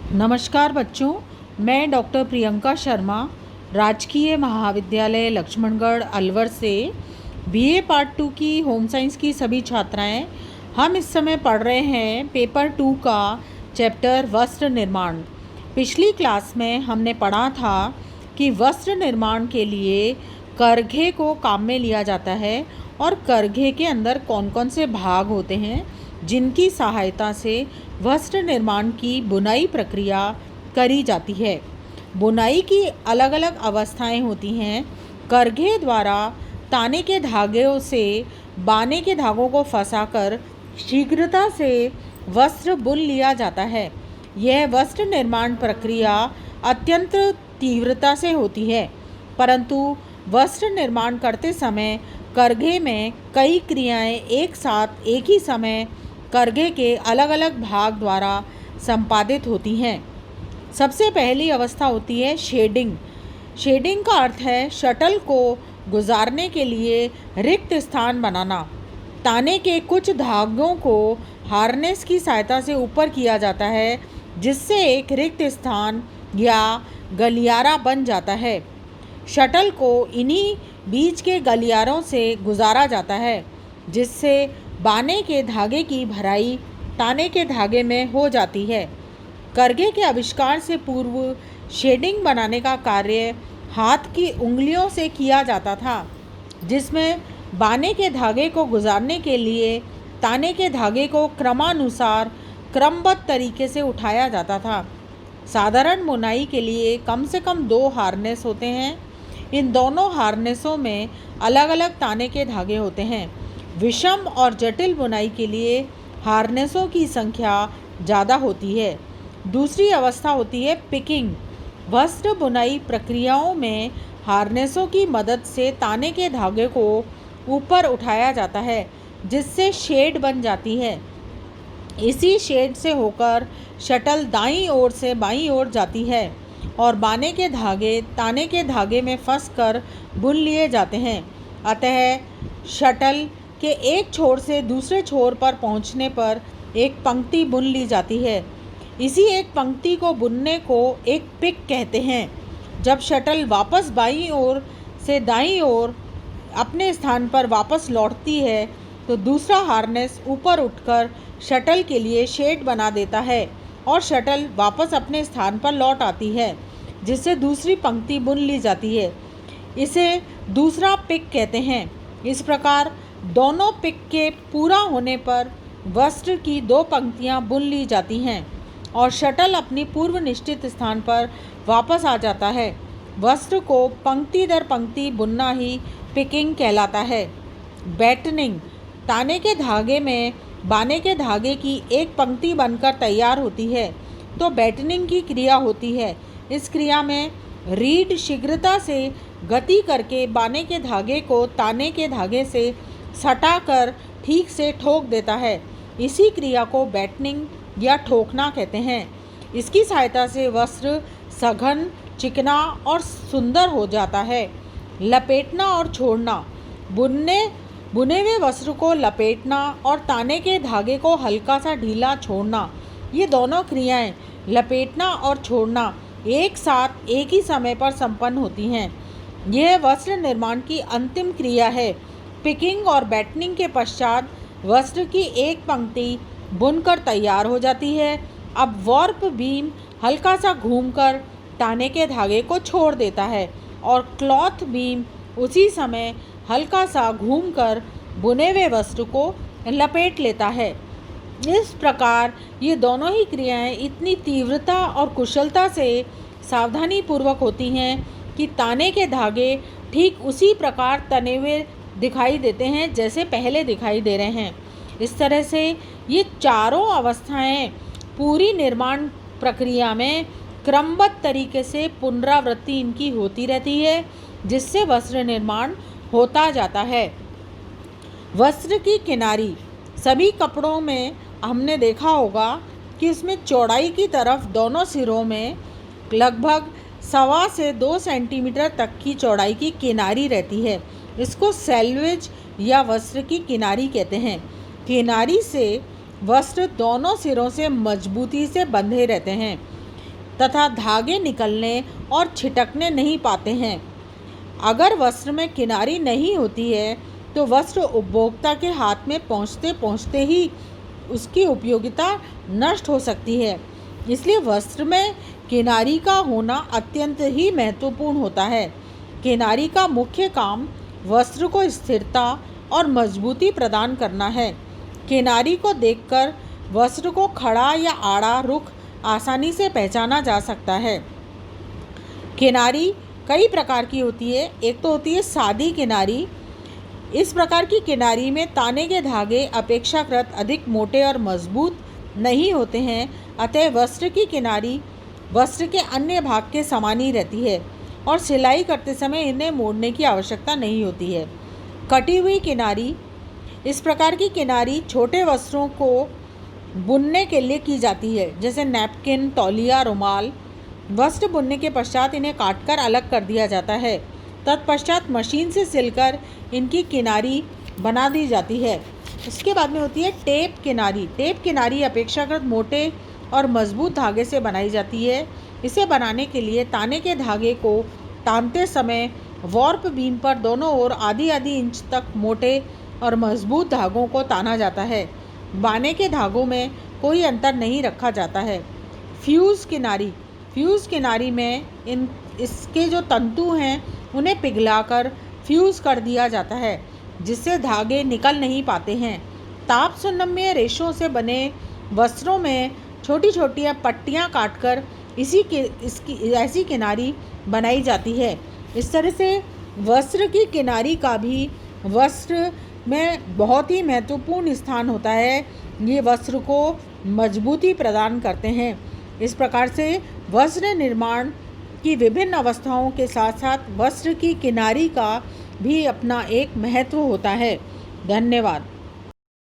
नमस्कार बच्चों, मैं डॉक्टर प्रियंका शर्मा राजकीय महाविद्यालय लक्ष्मणगढ़ अलवर से बीए पार्ट 2 की होम साइंस की सभी छात्राएं। हम इस समय पढ़ रहे हैं पेपर 2 का चैप्टर वस्त्र निर्माण। पिछली क्लास में हमने पढ़ा था कि वस्त्र निर्माण के लिए करघे को काम में लिया जाता है और करघे के अंदर कौन कौन से भाग होते हैं जिनकी सहायता से वस्त्र निर्माण की बुनाई प्रक्रिया करी जाती है। बुनाई की अलग अलग अवस्थाएं होती हैं। करघे द्वारा ताने के धागों से बाने के धागों को फंसाकर शीघ्रता से वस्त्र बुन लिया जाता है। यह वस्त्र निर्माण प्रक्रिया अत्यंत तीव्रता से होती है, परंतु वस्त्र निर्माण करते समय करघे में कई क्रियाएं एक साथ एक ही समय करघे के अलग अलग भाग द्वारा संपादित होती हैं। सबसे पहली अवस्था होती है शेडिंग। शेडिंग का अर्थ है शटल को गुजारने के लिए रिक्त स्थान बनाना। ताने के कुछ धागों को हार्नेस की सहायता से ऊपर किया जाता है, जिससे एक रिक्त स्थान या गलियारा बन जाता है। शटल को इन्हीं बीच के गलियारों से गुजारा जाता है, जिससे बाने के धागे की भराई ताने के धागे में हो जाती है। करघे के आविष्कार से पूर्व शेडिंग बनाने का कार्य हाथ की उंगलियों से किया जाता था, जिसमें बाने के धागे को गुजारने के लिए ताने के धागे को क्रमानुसार क्रमबद्ध तरीके से उठाया जाता था। साधारण बुनाई के लिए कम से कम 2 हार्नेस होते हैं। इन दोनों हार्नेसों में अलग अलग ताने के धागे होते हैं। विषम और जटिल बुनाई के लिए हार्नेसों की संख्या ज़्यादा होती है। दूसरी अवस्था होती है पिकिंग। वस्त्र बुनाई प्रक्रियाओं में हार्नेसों की मदद से ताने के धागे को ऊपर उठाया जाता है, जिससे शेड बन जाती है। इसी शेड से होकर शटल दाईं ओर से बाईं ओर जाती है और बाने के धागे ताने के धागे में फंसकर बुन लिए जाते हैं। अतः शटल के एक छोर से दूसरे छोर पर पहुंचने पर एक पंक्ति बुन ली जाती है। इसी एक पंक्ति को बुनने को एक पिक कहते हैं। जब शटल वापस बाईं ओर से दाईं ओर अपने स्थान पर वापस लौटती है, तो दूसरा हार्नेस ऊपर उठकर शटल के लिए शेड बना देता है और शटल वापस अपने स्थान पर लौट आती है, जिससे दूसरी पंक्ति बुन ली जाती है। इसे दूसरा पिक कहते हैं। इस प्रकार दोनों पिक के पूरा होने पर वस्त्र की 2 पंक्तियां बुन ली जाती हैं और शटल अपनी पूर्व निश्चित स्थान पर वापस आ जाता है। वस्त्र को पंक्ति दर पंक्ति बुनना ही पिकिंग कहलाता है। बैटनिंग। ताने के धागे में बाने के धागे की एक पंक्ति बनकर तैयार होती है, तो बैटनिंग की क्रिया होती है। इस क्रिया में रीढ़ शीघ्रता से गति करके बाने के धागे को ताने के धागे से सटाकर ठीक से ठोक देता है। इसी क्रिया को बैटनिंग या ठोकना कहते हैं। इसकी सहायता से वस्त्र सघन, चिकना और सुंदर हो जाता है। लपेटना और छोड़ना। बुने हुए वस्त्र को लपेटना और ताने के धागे को हल्का सा ढीला छोड़ना, ये दोनों क्रियाएं लपेटना और छोड़ना एक साथ एक ही समय पर संपन्न होती हैं। यह वस्त्र निर्माण की अंतिम क्रिया है। पिकिंग और बैटनिंग के पश्चात वस्त्र की एक पंक्ति बुनकर तैयार हो जाती है। अब वॉर्प बीम हल्का सा घूमकर ताने के धागे को छोड़ देता है और क्लॉथ बीम उसी समय हल्का सा घूमकर बुने हुए वस्त्र को लपेट लेता है। इस प्रकार ये दोनों ही क्रियाएं इतनी तीव्रता और कुशलता से सावधानीपूर्वक होती हैं कि ताने के धागे ठीक उसी प्रकार तने हुए दिखाई देते हैं जैसे पहले दिखाई दे रहे हैं। इस तरह से ये चारों अवस्थाएं पूरी निर्माण प्रक्रिया में क्रमबद्ध तरीके से पुनरावृत्ति इनकी होती रहती है, जिससे वस्त्र निर्माण होता जाता है। वस्त्र की किनारी। सभी कपड़ों में हमने देखा होगा कि उसमें चौड़ाई की तरफ दोनों सिरों में लगभग 1.25 से 2 सेंटीमीटर तक की चौड़ाई की किनारी रहती है। इसको सेल्वेज या वस्त्र की किनारी कहते हैं। किनारी से वस्त्र दोनों सिरों से मजबूती से बंधे रहते हैं। तथा धागे निकलने और छिटकने नहीं पाते हैं। अगर वस्त्र में किनारी नहीं होती है तो वस्त्र उपभोक्ता के हाथ में पहुँचते पहुँचते ही उसकी उपयोगिता नष्ट हो सकती है। इसलिए वस्त्र में किनारी का होना अत्यंत ही महत्वपूर्ण होता है। किनारी का मुख्य काम वस्त्र को स्थिरता और मजबूती प्रदान करना है। किनारी को देखकर वस्त्र को खड़ा या आड़ा रुख आसानी से पहचाना जा सकता है। किनारी कई प्रकार की होती है। एक तो होती है सादी किनारी। इस प्रकार की किनारी में ताने के धागे अपेक्षाकृत अधिक मोटे और मजबूत नहीं होते हैं, अतः वस्त्र की किनारी वस्त्र के अन्य भाग के समान ही रहती है और सिलाई करते समय इन्हें मोड़ने की आवश्यकता नहीं होती है। कटी हुई किनारी, इस प्रकार की किनारी छोटे वस्त्रों को बुनने के लिए की जाती है, जैसे नैपकिन, तौलिया, रुमाल। वस्त्र बुनने के पश्चात इन्हें काटकर अलग कर दिया जाता है। तत्पश्चात मशीन से सिलकर इनकी किनारी बना दी जाती है। इसके बाद में होती है टेप किनारी। टेप किनारी अपेक्षाकृत मोटे और मजबूत धागे से बनाई जाती है। इसे बनाने के लिए ताने के धागे को तानते समय वॉर्प बीम पर दोनों ओर आधी आधी इंच तक मोटे और मजबूत धागों को ताना जाता है। बाने के धागों में कोई अंतर नहीं रखा जाता है। फ्यूज़ किनारी, फ्यूज़ किनारी में इसके जो तंतु हैं उन्हें पिघलाकर फ्यूज़ कर दिया जाता है, जिससे धागे निकल नहीं पाते हैं। ताप सुनम्य रेशों से बने वस्त्रों में छोटी छोटी पट्टियाँ काटकर इसकी ऐसी किनारी बनाई जाती है। इस तरह से वस्त्र की किनारी का भी वस्त्र में बहुत ही महत्वपूर्ण स्थान होता है। ये वस्त्र को मजबूती प्रदान करते हैं। इस प्रकार से वस्त्र निर्माण की विभिन्न अवस्थाओं के साथ साथ वस्त्र की किनारी का भी अपना एक महत्व होता है। धन्यवाद।